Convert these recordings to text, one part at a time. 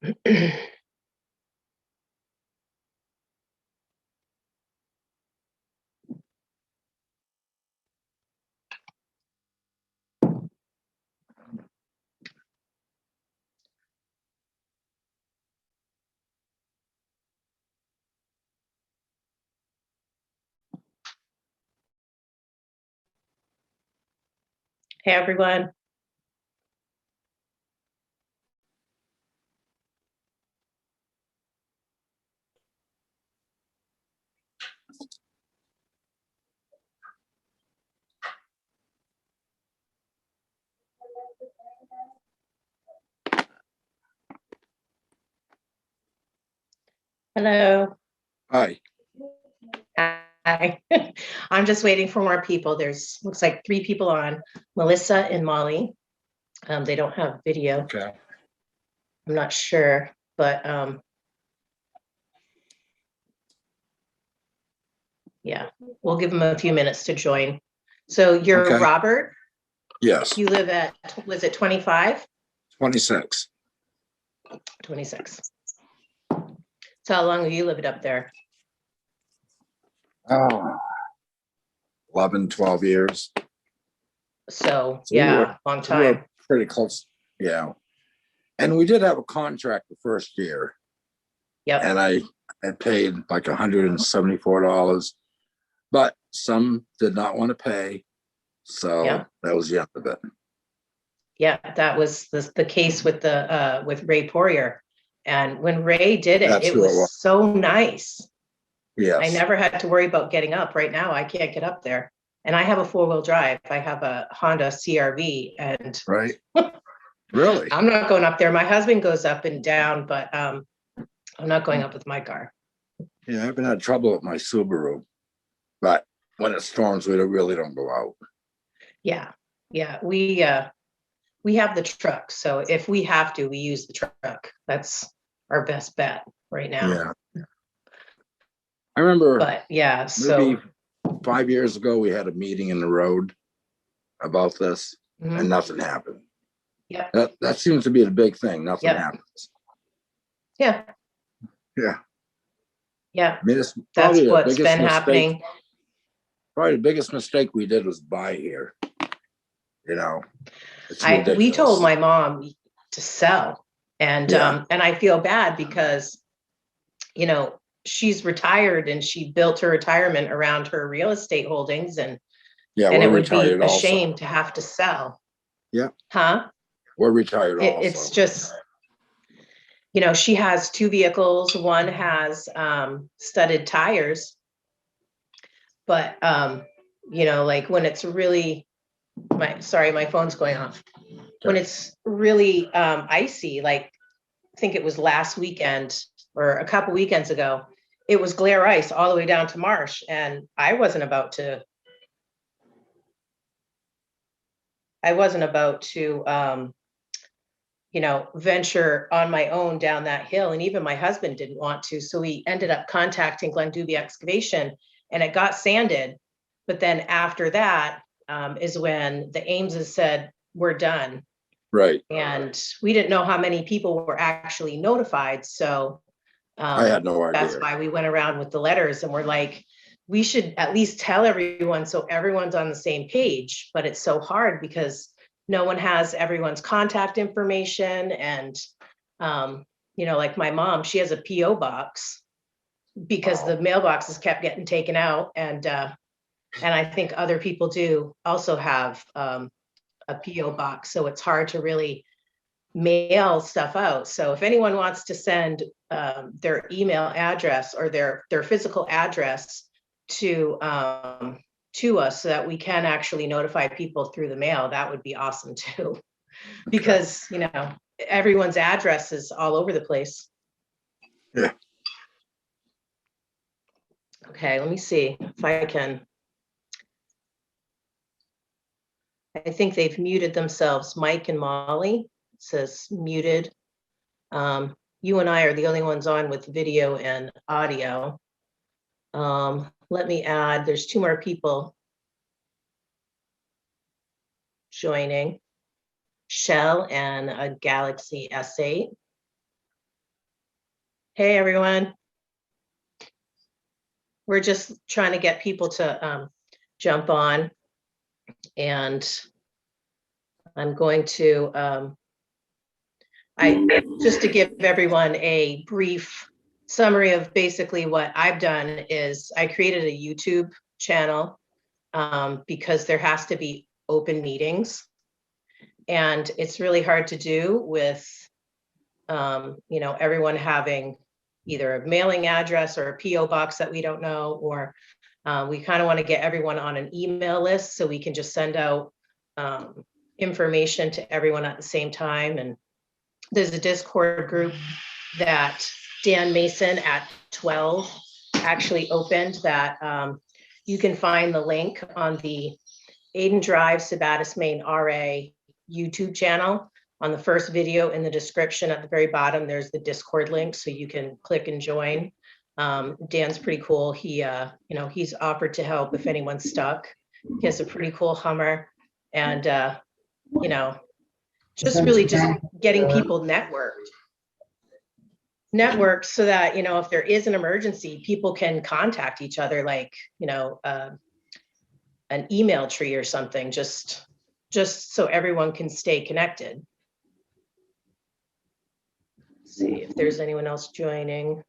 Hey, everyone. Hello. Hi. Hi. I'm just waiting for more people. Looks like 3 people on, Melissa and Molly. They don't have video. Okay. I'm not sure, but yeah, we'll give them a few minutes to join. So you're Okay. Robert? Yes. You live at, was it 25? 26. 26. So how long have you lived up there? Oh, 11, 12 years. So we yeah, were- long we time. were pretty close. Yeah. And we did have a contract the first year. Yep. And I had paid like $174, but some did not want to pay. So Yeah. that was the end of it. Yeah, that was the case with Ray Poirier. And when Ray did it, That's it who it was was. so nice. Yes. I never had to worry about getting up. Right now, I can't get up there. And I have a 4-wheel drive. I have a Honda CRV, and Right. Really? I'm not going up there. My husband goes up and down, but I'm not going up with my car. Yeah, I haven't had trouble with my Subaru, but when it storms, we really don't go out. Yeah, yeah. We have the truck, so if we have to, we use the truck. That's our best bet right now. Yeah. I remember But yeah, maybe so 5 years ago, we had a meeting in the road about this, and nothing happened. yeah, That seems to be the big thing. Nothing Yep. happens. yeah, Yeah. yeah. I mean, it's That's probably the what's biggest been mistake. happening. Probably the biggest mistake we did was buy here. You know, it's We ridiculous. told my mom to sell, and Yeah. and I feel bad because, you know, she's retired and she built her retirement around her real estate holdings, and Yeah, it we're would be retired a also. shame to have to sell. Yeah. Huh? We're retired also. It's just, you know, she has 2 vehicles. One has studded tires, but you know, like when it's really my phone's going off. When it's really icy, like I think it was last weekend or a couple weekends ago, it was glare ice all the way down to Marsh, and I wasn't about to you know, venture on my own down that hill. And even my husband didn't want to. So we ended up contacting Glenduby Excavation, and it got sanded. But then after that is when the Ameses said, we're done. Right. And we didn't know how many people were actually notified. So I had no idea. that's why we went around with the letters, and we're like, we should at least tell everyone so everyone's on the same page. But it's so hard because no one has everyone's contact information. And you know, like my mom, she has a PO box because the mailboxes kept getting taken out. And I think other people do also have a PO box, so it's hard to really mail stuff out. So if anyone wants to send their email address or their physical address to us so that we can actually notify people through the mail, that would be awesome too. Because, you know, everyone's address is all over the place. Yeah. Okay, let me see if I can. I think they've muted themselves. Mike and Molly, it says muted. You and I are the only ones on with video and audio. Let me add, there's 2 more people joining. Shell and a Galaxy S8. Hey, everyone. We're just trying to get people to jump on, and I'm going to, just to give everyone a brief summary of basically what I've done is I created a YouTube channel because there has to be open meetings, and it's really hard to do with, everyone having either a mailing address or a PO box that we don't know, or we kind of want to get everyone on an email list so we can just send out information to everyone at the same time. And there's a Discord group that Dan Mason at 12 actually opened that you can find the link on the Aiden Drive Sabattus, Maine RA YouTube channel. On the first video in the description at the very bottom, there's the Discord link, so you can click and join. Dan's pretty cool. He's offered to help if anyone's stuck. He has a pretty cool Hummer, and just really just getting people networked so that if there is an emergency, people can contact each other, like an email tree or something, just so everyone can stay connected. See if there's anyone else joining.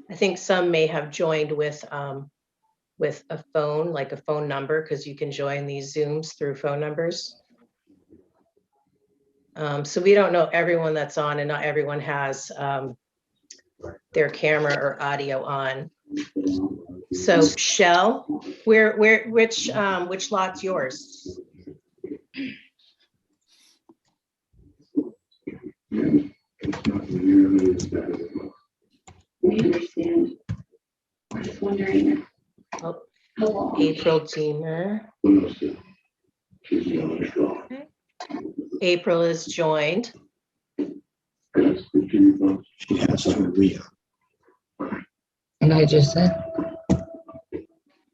I think some may have joined with a phone, like a phone number, because you can join these Zooms through phone numbers. So we don't know everyone that's on, and not everyone has their camera or audio on. So Shell, which lot's yours? We understand. I'm just wondering. April Deemer. Okay. April is joined. She has to read. And I just said,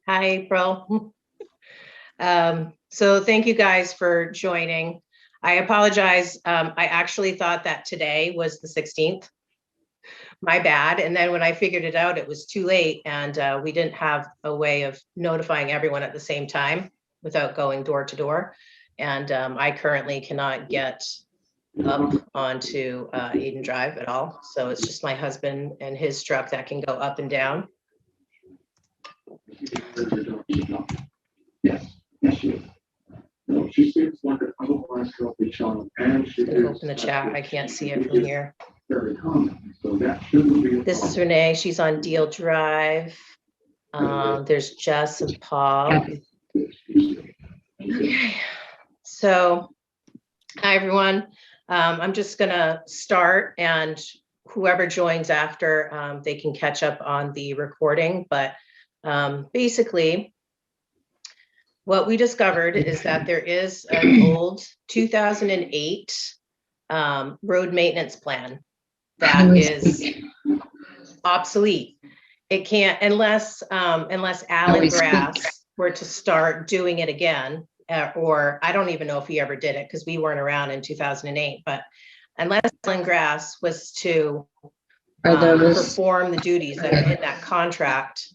Hi, April. So thank you guys for joining. I apologize. I actually thought that today was the 16th. My bad. And then when I figured it out, it was too late, and we didn't have a way of notifying everyone at the same time without going door to door. And I currently cannot get up onto Aiden Drive at all. So it's just my husband and his truck that can go up and down. No, she seems like an otherwise healthy child, and she is Open the chat. I can't see it from here. very common, so that shouldn't be. This is Renee. She's on Deal Drive. There's Jess and Paul. Okay. So, hi everyone. I'm just gonna start, and whoever joins after, they can catch up on the recording. But basically, what we discovered is that there is an old 2008 road maintenance plan that is obsolete. It can't, unless Alan Grass were to start doing it again, or I don't even know if he ever did it because we weren't around in 2008, but unless Alan Grass was to perform the duties that are in that contract,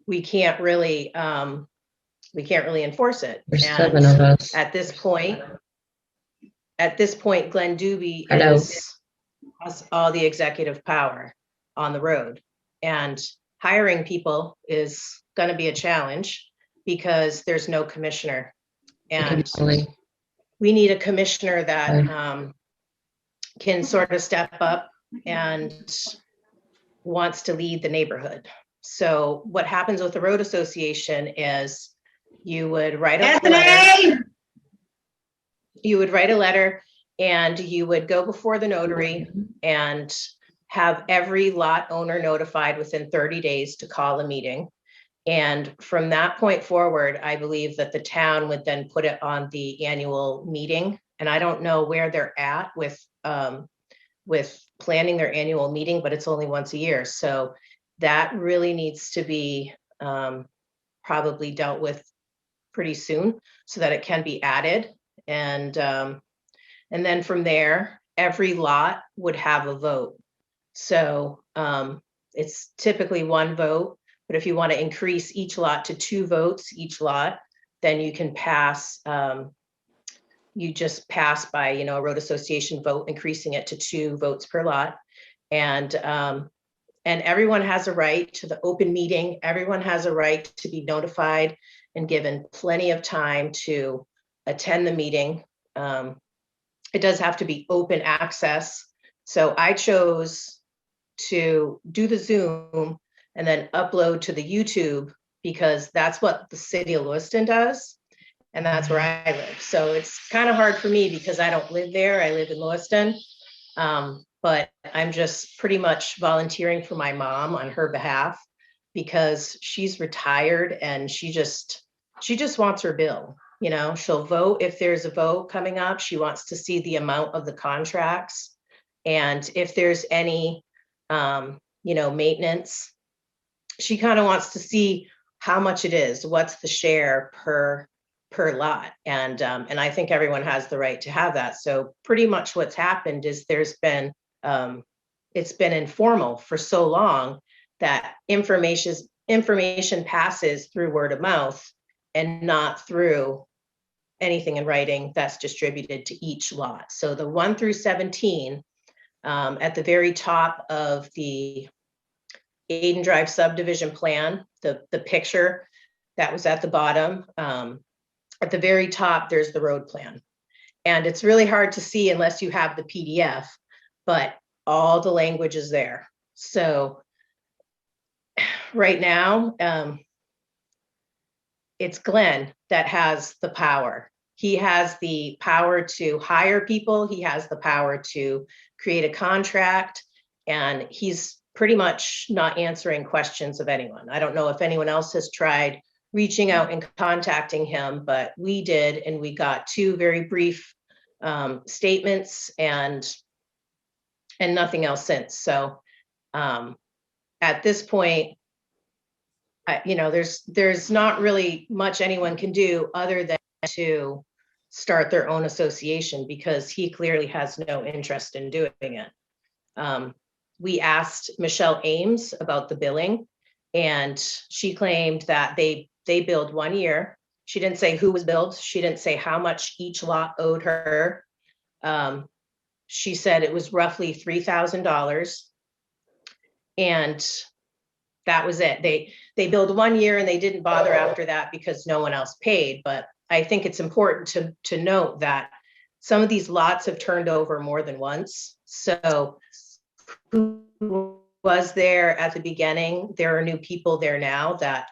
we can't really enforce it. There's And 7 of us. at this point, Glenn Doobie has all the executive power on the road, and hiring people is going to be a challenge because there's no commissioner, and we need a commissioner that can sort of step up and wants to lead the neighborhood. So what happens with the road association is you would write a letter. You would write a letter, and you would go before the notary and have every lot owner notified within 30 days to call a meeting. And from that point forward, I believe that the town would then put it on the annual meeting. And I don't know where they're at with planning their annual meeting, but it's only once a year. So that really needs to be probably dealt with pretty soon so that it can be added. And then from there, every lot would have a vote. So it's typically one vote, but if you want to increase each lot to 2 votes each lot, then you can pass, you just pass by, a road association vote, increasing it to 2 votes per lot. And everyone has a right to the open meeting. Everyone has a right to be notified and given plenty of time to attend the meeting. It does have to be open access. So I chose to do the Zoom and then upload to the YouTube because that's what the city of Lewiston does. And that's where I live. So it's kind of hard for me because I don't live there. I live in Lewiston. But I'm just pretty much volunteering for my mom on her behalf because she's retired and she just wants her bill. She'll vote if there's a vote coming up. She wants to see the amount of the contracts. And if there's any, maintenance, she kind of wants to see how much it is, what's the share per lot. And I think everyone has the right to have that. So pretty much what's happened is there's been, it's been informal for so long that information passes through word of mouth and not through anything in writing that's distributed to each lot. So the 1 through 17, at the very top of the Aiden Drive subdivision plan, the picture that was at the bottom, at the very top, there's the road plan. And it's really hard to see unless you have the PDF, but all the language is there. So right now, it's Glenn that has the power. He has the power to hire people. He has the power to create a contract, and he's pretty much not answering questions of anyone. I don't know if anyone else has tried reaching out and contacting him, but we did, and we got 2 very brief statements and nothing else since. So at this point, there's not really much anyone can do other than to start their own association because he clearly has no interest in doing it. We asked Michelle Ames about the billing, and she claimed that they billed 1 year. She didn't say who was billed. She didn't say how much each lot owed her. She said it was roughly $3,000. And that was it. They billed 1 year and they didn't bother after that because no one else paid. But I think it's important to note that some of these lots have turned over more than once. So who was there at the beginning? There are new people there now that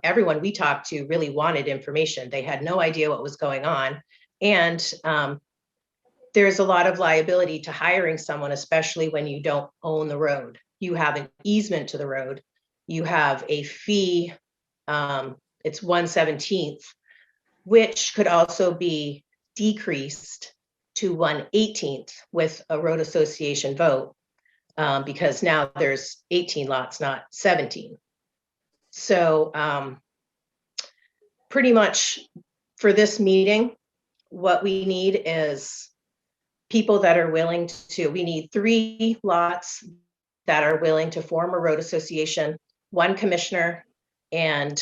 everyone we talked to really wanted information. They had no idea what was going on. And there's a lot of liability to hiring someone, especially when you don't own the road. You have an easement to the road. You have a fee, it's 1/17, which could also be decreased to 1/18 with a road association vote, because now there's 18 lots, not 17. So pretty much for this meeting, what we need is people that are willing to, we need 3 lots that are willing to form a road association, 1 commissioner, and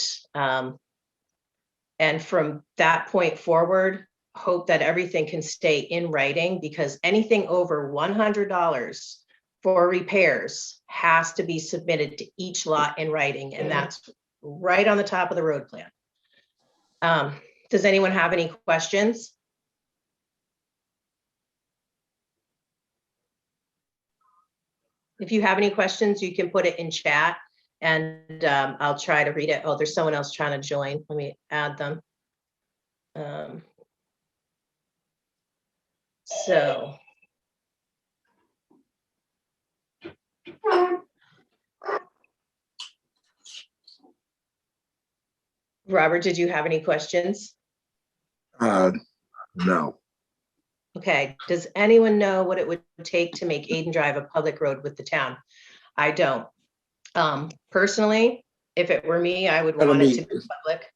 from that point forward, hope that everything can stay in writing, because anything over $100 for repairs has to be submitted to each lot in writing, and that's right on the top of the road plan. Does anyone have any questions? If you have any questions, you can put it in chat and I'll try to read it. Oh, there's someone else trying to join. Let me add them. So. Robert, did you have any questions? No. Okay, does anyone know what it would take to make Aiden Drive a public road with the town? I don't. Personally, if it were me, I would want it to be public.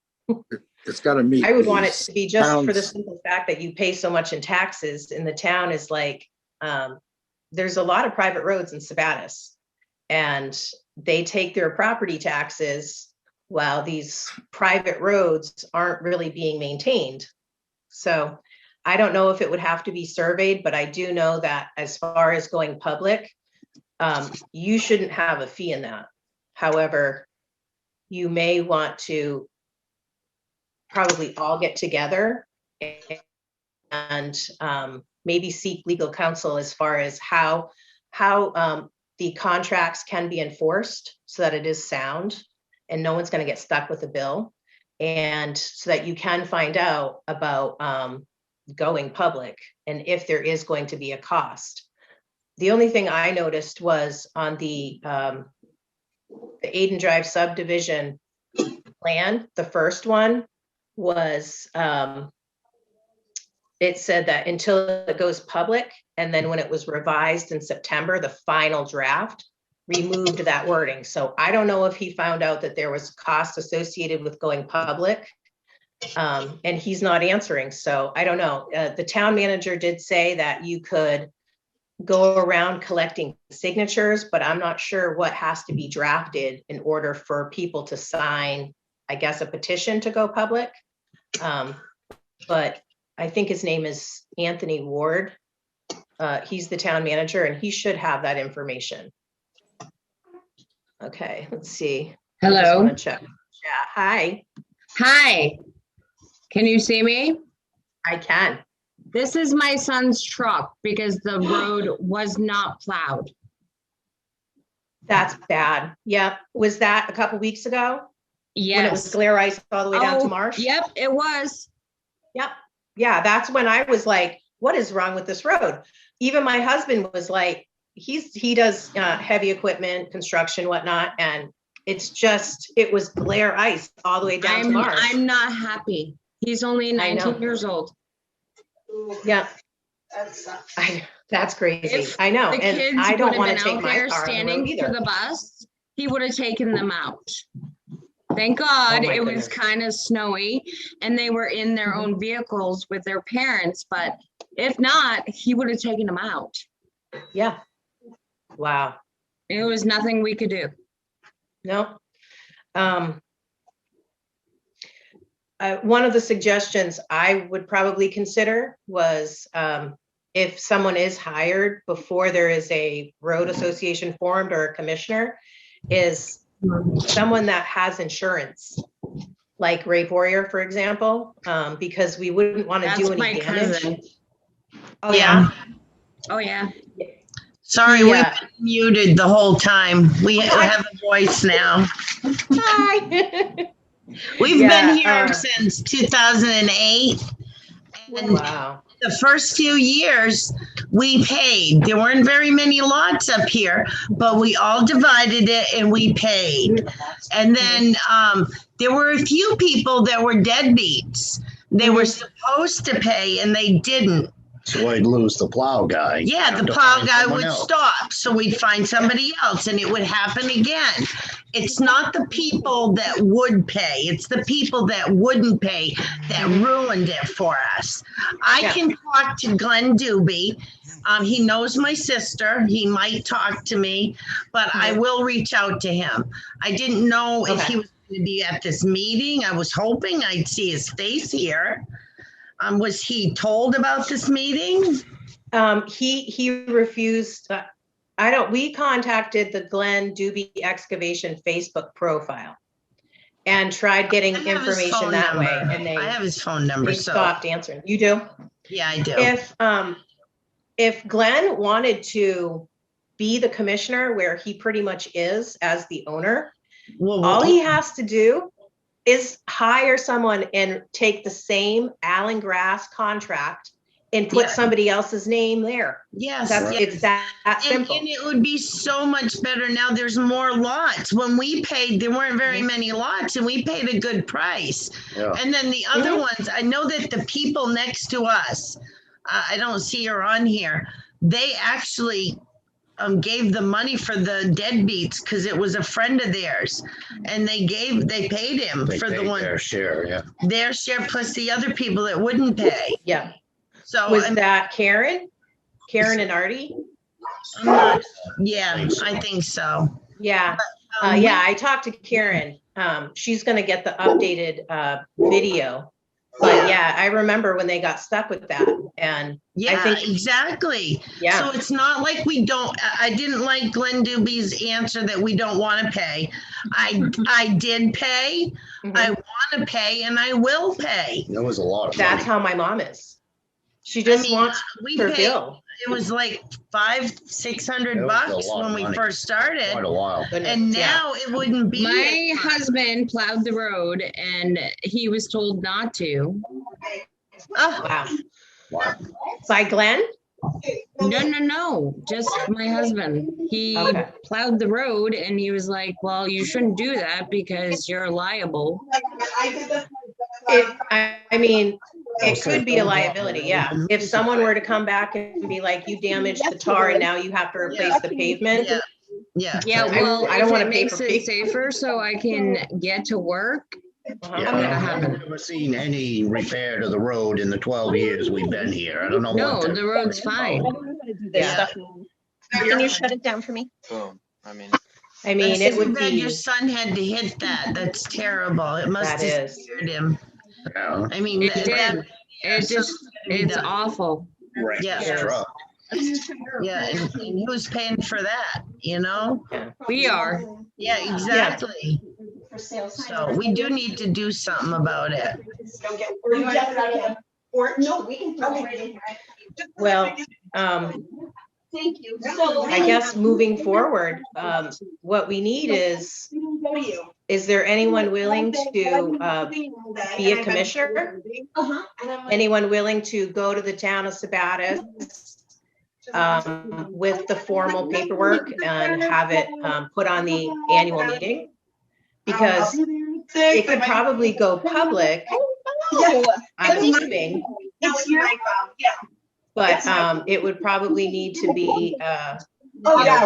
It's got to meet. I would want it to be just for the towns. simple fact that you pay so much in taxes, and the town is like there's a lot of private roads in Sabattus, and they take their property taxes while these private roads aren't really being maintained. So I don't know if it would have to be surveyed, but I do know that as far as going public, you shouldn't have a fee in that. However, you may want to probably all get together and maybe seek legal counsel as far as how the contracts can be enforced so that it is sound and no one's going to get stuck with a bill, and so that you can find out about going public and if there is going to be a cost. The only thing I noticed was on the Aiden Drive subdivision plan, the first one was, it said that until it goes public, and then when it was revised in September, the final draft removed that wording. So I don't know if he found out that there was cost associated with going public, and he's not answering. So I don't know. The town manager did say that you could go around collecting signatures, but I'm not sure what has to be drafted in order for people to sign, I guess, a petition to go public. But I think his name is Anthony Ward. He's the town manager, and he should have that information. Okay, let's see. I just Hello. wanna check. Yeah, hi, Hi. Can you see me? I can. This is my son's truck because the road was not plowed. That's bad. Yep. Was that a couple weeks ago? When it was Yes. glare ice all the way down to Oh, Marsh? yep, it was. Yep. Yeah, that's when I was like, what is wrong with this road? Even my husband was like, he does heavy equipment, construction, whatnot, and it was glare ice all the way down to Marsh. I'm not happy. He's only I know. 19 years old. Yeah. That's crazy. If I know. The And kids I would don't have want been to take out my there car on the standing road for either. the bus. He would have taken them out. Thank God Oh my it was goodness. kind of snowy and they were in their own vehicles with their parents, but if not, he would have taken them out. Yeah. Wow. It was nothing we could do. No. One of the suggestions I would probably consider was if someone is hired before there is a road association formed or a commissioner, is someone that has insurance, like Ray Boyer, for example, because we wouldn't want to do That's my any damage. cousin. Oh, yeah. Oh, yeah. Sorry, Yeah. we've been muted the whole time. We have a voice now. Hi. We've Yeah, been here since 2008. And Wow. the first few years we paid. There weren't very many lots up here, but we all divided it and we paid. And then there were a few people that were deadbeats. They were supposed to pay and they didn't. So I'd lose the plow guy. Yeah, the Have to plow find guy someone would else. stop, so we'd find somebody else and it would happen again. It's not the people that would pay, it's the people that wouldn't pay that ruined it for us. I Yeah. can talk to Glenn Doobie. He knows my sister. He might talk to me, but I will reach out to him. I didn't know if Okay. he was going to be at this meeting. I was hoping I'd see his face here. Was he told about this meeting? He refused. We contacted the Glenn Doobie Excavation Facebook profile and tried getting I have his information phone that way, number. and I have his phone number, they so stopped answering. You do? yeah, I do. If Glenn wanted to be the commissioner, where he pretty much is as the owner, Well, all he has to do is hire someone and take the same Allen Grass contract and put Yeah. somebody else's name there. yes, It's that and simple. it would be so much better now. There's more lots. When we paid, there weren't very many lots, and we paid a good price. Yeah. And then the other ones, I know that the people next to us, I don't see her on here. They actually gave the money for the deadbeats because it was a friend of theirs, and they paid him They for the paid one their share, yeah. their share plus the other people that wouldn't pay. Yeah. So Was I mean, that Karen? Karen and Artie? I'm not, yeah, I think so. Yeah, Um, yeah, I talked to Karen. She's gonna get the updated video. But yeah, I remember when they got stuck with that, and Yeah, think- exactly. So yeah, it's not like we don't, I didn't like Glenn Doobie's answer that we don't want to pay. I did pay, mhm. I want to pay, and I will pay. There was a lot of That's money. how my mom is. She just wants We her paid, bill. it was like $500-600 It was a bucks lot of when we money. first Quite started. a while. Goodness, And yeah. now it wouldn't be. My husband plowed the road and he was told not to. Oh, Wow. Wow. By Glenn? No, just my husband. He Okay. plowed the road and he was like, well, you shouldn't do that because you're liable. I mean, it could be a liability, yeah. If someone were to come back and be like, you damaged the tar and now you have to replace the pavement. yeah, yeah. Yeah, I- well, I don't if wanna it pay makes for it pavement. safer so I can get to work, Uh-huh. Yeah, gonna I've happen. never seen any repair to the road in the 12 years we've been here. I don't know no, what. the road's fine. Yeah. Can you shut it down for me? Boom. I mean, I mean, That's it would too bad be, your son had to hit that. That's terrible. It must that have is. scared him. Yeah. I mean, It that, did. It just, it's awful. Wrecked Yeah. his truck. yeah, and he was paying for that, you know? We are. Yeah, exactly. So we do need to do something about it. Well, Thank you. I guess moving forward, what we need is there anyone willing to be a commissioner? Anyone willing to go to the town of Sabattus with the formal paperwork and have it put on the annual meeting? Because it could probably go public, I'm assuming, but it would probably need to be,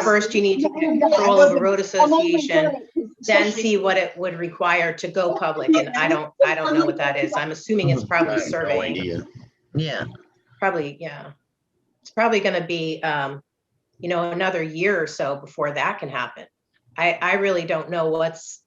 first you need to get control of a road association, then see what it would require to go public. And I don't know what that is. I'm assuming it's I probably have no surveying. idea. Yeah. Probably, yeah. It's probably gonna be, another year or so before that can happen. I really don't know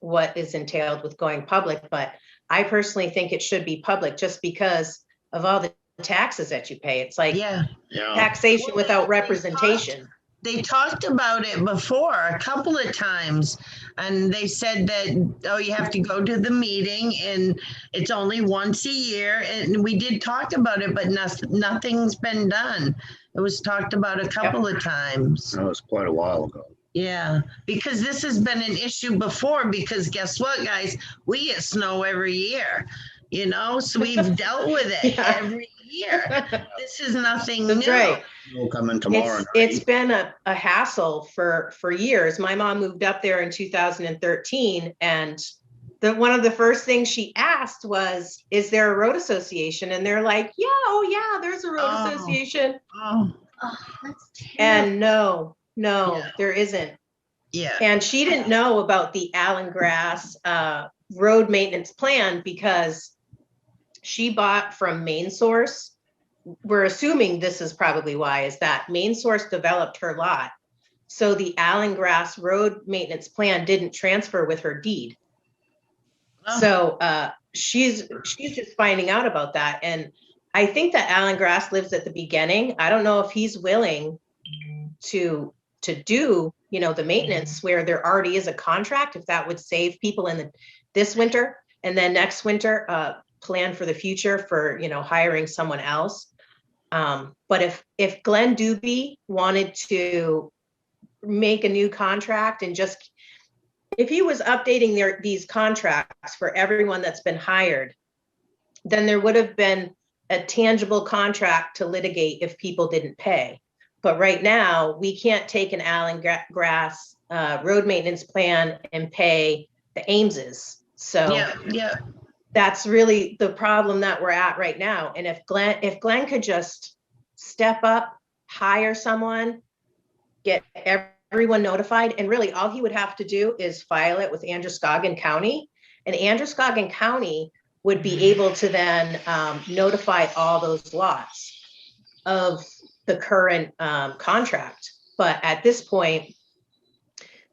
what is entailed with going public, but I personally think it should be public just because of all the taxes that you pay. It's like Yeah. Yeah. taxation without representation. They talked about it before a couple of times, and they said that, oh, you have to go to the meeting and it's only once a year. And we did talk about it, but nothing's been done. It was talked about a couple of times. That was quite a while ago. Yeah, because this has been an issue before, because guess what, guys? We get snow every year, so we've dealt with it Yeah. every year. This is nothing new. That's right. We'll come in tomorrow. It's been a hassle for years. My mom moved up there in 2013, and one of the first things she asked was, is there a road association? And they're like, yeah, oh yeah, there's a road Oh. association. Oh, And no, Yeah. there isn't. yeah. And she didn't know about the Allen Grass road maintenance plan because she bought from Maine Source. We're assuming this is probably why, is that Maine Source developed her lot. So the Allen Grass road maintenance plan didn't transfer with her deed. Oh. So she's just finding out about that. And I think that Allen Grass lives at the beginning. I don't know if he's willing to do, the maintenance where there already is a contract, if that would save people in this winter, and then next winter, plan for the future for, hiring someone else. But if Glenn Doobie wanted to make a new contract and just, if he was updating these contracts for everyone that's been hired, then there would have been a tangible contract to litigate if people didn't pay. But right now, we can't take an Allen Grass road maintenance plan and pay the Ameses. So Yeah. that's really the problem that we're at right now. And if Glenn could just step up, hire someone, get everyone notified, and really all he would have to do is file it with Androscoggin County, and Androscoggin County would be able to then notify all those lots of the current contract. But at this point,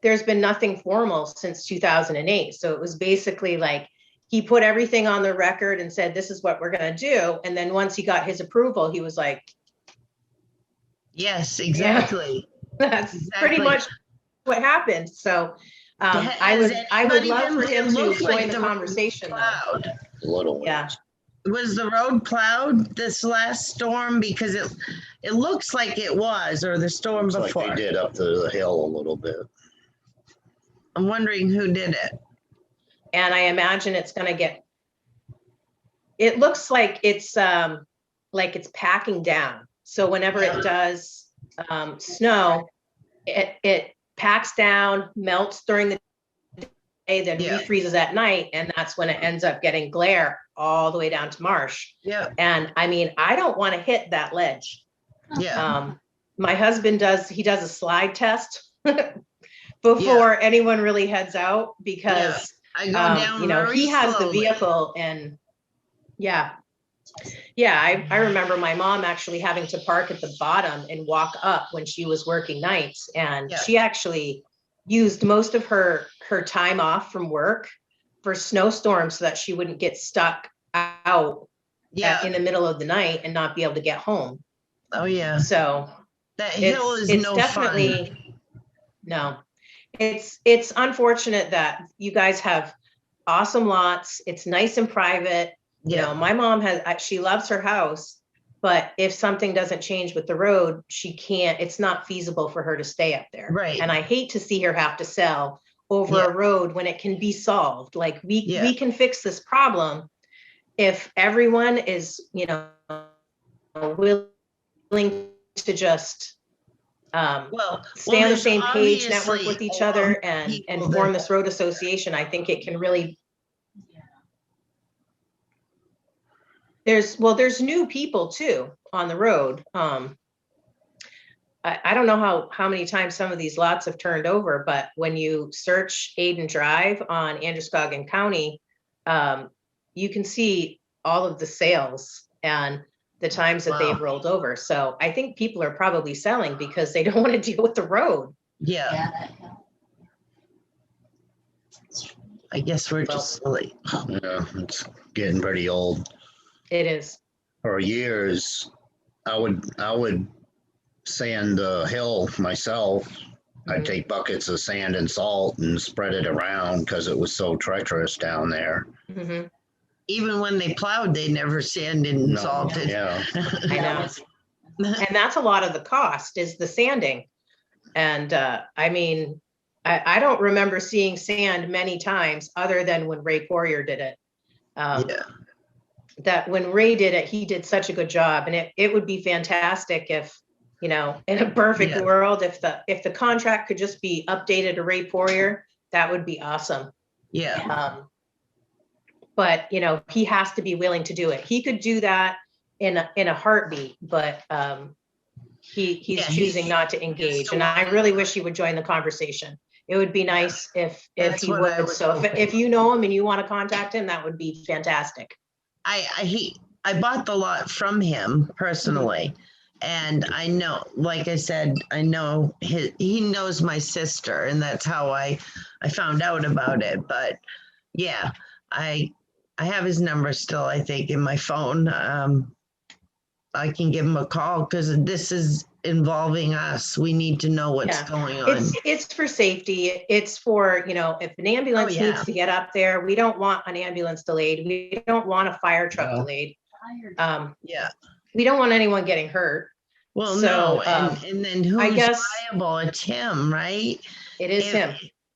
there's been nothing formal since 2008. So it was basically like he put everything on the record and said, this is what we're going to do. And then once he got his approval, he was like, Yes, exactly. that's pretty Exactly. much what happened. So I would love for him to join the conversation. Though. Plowed. A little. Yeah. Was the road plowed this last storm? Because it looks like it was, or the storm Looks like before. they did up the hill a little bit. I'm wondering who did it. And I imagine it's going to get, it looks like it's packing down. So whenever it does snow, it packs down, melts during the day, then refreezes at night. And that's when it ends up getting glare all the way down to marsh. Yeah. And I mean, I don't want to hit that ledge. Yeah. My husband does a slide test before anyone really heads out because I go down he has slowly. the vehicle and I remember my mom actually having to park at the bottom and walk up when she was working nights. And she actually used most of her time off from work for snowstorms so that she wouldn't get stuck out in the middle of the night and not be able to get home. Oh yeah. So that hill is no definitely fun. No. It's unfortunate that you guys have awesome lots. It's nice and private. You know, my mom she loves her house, but if something doesn't change with the road, it's not feasible for her to stay up there. Right. And I hate to see her have to sell over a road when it can be solved. Like we can fix this problem if everyone is, willing to just stay on the same page, network with each other and form this road association. I think it can really, there's new people too on the road. I don't know how many times some of these lots have turned over, but when you search Aiden Drive on Androscoggin County, you can see all of the sales and the times that they've rolled over. So I think people are probably selling because they don't want to deal with the road. Yeah. I guess we're just silly. Yeah, it's getting pretty old. It is. For years, I would sand the hill myself. I'd take buckets of sand and salt and spread it around because it was so treacherous down there. Mm-hmm. Even when they plowed, they never sanded and salted. Yeah. I know. And that's a lot of the cost is the sanding. And I mean, I don't remember seeing sand many times other than when Ray Poirier did it. That when Ray did it, he did such a good job. And it would be fantastic if, in a perfect world, if the contract could just be updated to Ray Poirier, that would be awesome. Yeah. But he has to be willing to do it. He could do that in a heartbeat, but he's choosing not to engage. And I really wish he would join the conversation. It would be nice if he would. So if you know him and you want to contact him, that would be fantastic. I bought the lot from him personally. And I know, like I said, I know he knows my sister, and that's how I found out about it. But yeah, I have his number still, I think, in my phone. I can give him a call because this is involving us. We need to know what's going on. It's for safety. It's for, if an ambulance needs to get up there, we don't want an ambulance delayed. We don't want a fire truck delayed. We don't want anyone getting hurt. Well, so, no, and then who's liable? It's him, right? It is him.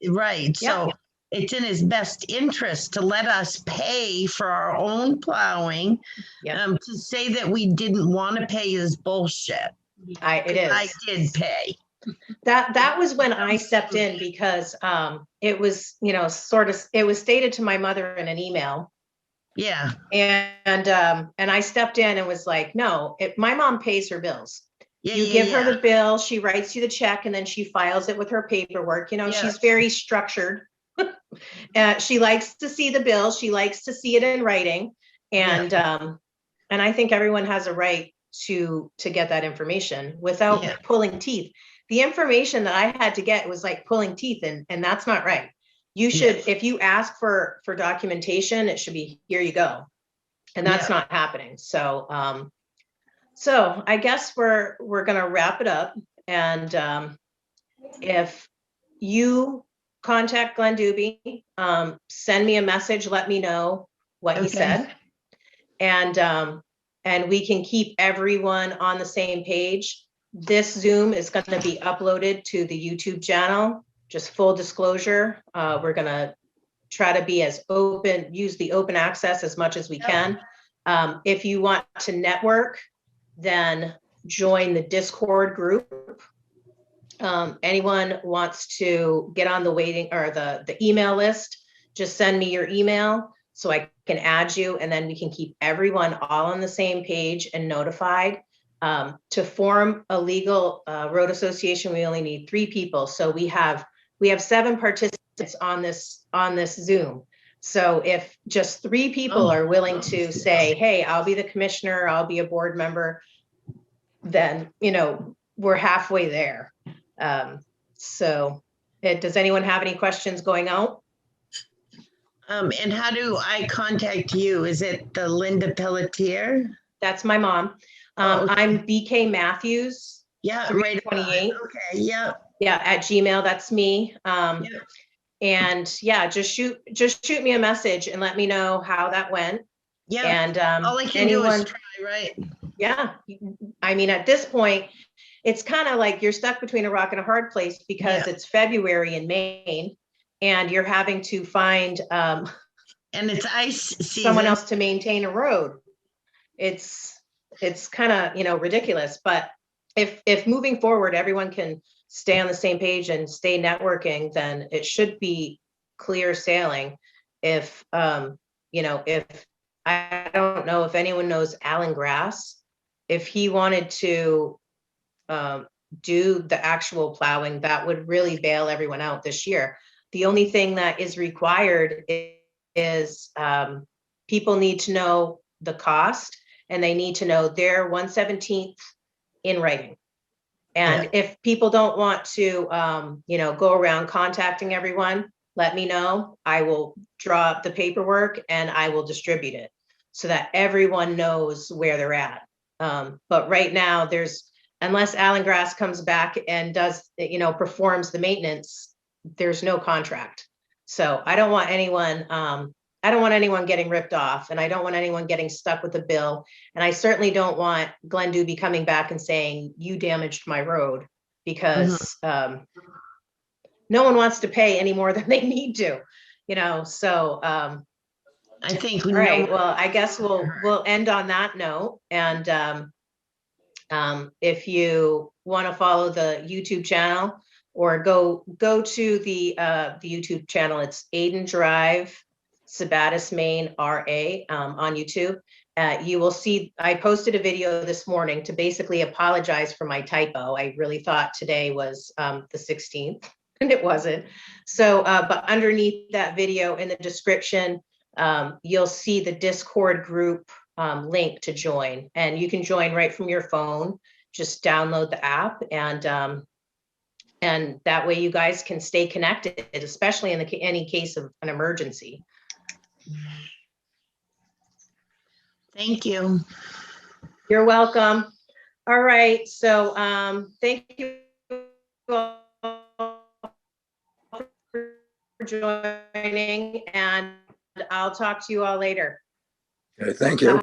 Right. Yep. So it's in his best interest to let us pay for our own plowing. Yep. To say that we didn't want to pay is bullshit. It is. I did pay. That was when I stepped in because it was, it was stated to my mother in an email. Yeah. And I stepped in and was like, no, my mom pays her bills. You give her the bill, she writes you the check, and then she files it with her paperwork. She's very structured. She likes to see the bill. She likes to see it in writing. And I think everyone has a right to get that information without Yeah. pulling teeth. The information that I had to get was like pulling teeth, and that's not right. You should, if you ask for documentation, it should be, here you go. And that's not happening. So, so I guess we're gonna wrap it up. And if you contact Glenn Doobie, send me a message, let me know what he Okay. said. And we can keep everyone on the same page. This Zoom is going to be uploaded to the YouTube channel. Just full disclosure, we're going to try to be as open, use the open access as much as we can. If you want to network, then join the Discord group. Anyone wants to get on the waiting or the email list, just send me your email so I can add you, and then we can keep everyone all on the same page and notified. To form a legal road association, we only need 3 people. So we have 7 participants on this Zoom. So if just 3 people are willing to say, hey, I'll be the commissioner, I'll be a board member, then, you know, we're halfway there. So does anyone have any questions going out? And how do I contact you? Is it the Linda Pelletier? That's my mom. Okay. I'm BK Matthews. Yeah, right. 328. Okay, yeah. Yeah, at Gmail, that's me. And yeah, just shoot me a message and let me know how that went. Yeah, And all I can do is try, right? Yeah, I mean, at this point, it's kind of like you're stuck between a rock and a hard place because it's February in Maine and you're having to find and it's ice season. Someone else to maintain a road. It's kind of, you know, ridiculous. But if moving forward, everyone can stay on the same page and stay networking, then it should be clear sailing. If, you know, if I don't know if anyone knows Alan Grass, if he wanted to do the actual plowing, that would really bail everyone out this year. The only thing that is required is people need to know the cost and they need to know their 1/17th in writing. And if people don't want to, you know, go around contacting everyone, let me know. I will draw up the paperwork and I will distribute it so that everyone knows where they're at. But right now unless Alan Grass comes back and does, you know, performs the maintenance, there's no contract. So I don't want anyone, getting ripped off, and I don't want anyone getting stuck with a bill. And I certainly don't want Glenn Doobie coming back and saying, you damaged my road, because no one wants to pay any more than they need to, you know, so. I think. All right, well, I guess we'll end on that note. And if you want to follow the YouTube channel or go to the YouTube channel, it's Aiden Drive, Sabattus, Maine, RA on YouTube. You will see, I posted a video this morning to basically apologize for my typo. I really thought today was the 16th and it wasn't. So, but underneath that video in the description, you'll see the Discord group link to join, and you can join right from your phone. Just download the app, and that way you guys can stay connected, especially in any case of an emergency. Thank you. You're welcome. All right, so thank you all for joining, and I'll talk to you all later. Okay, thank you.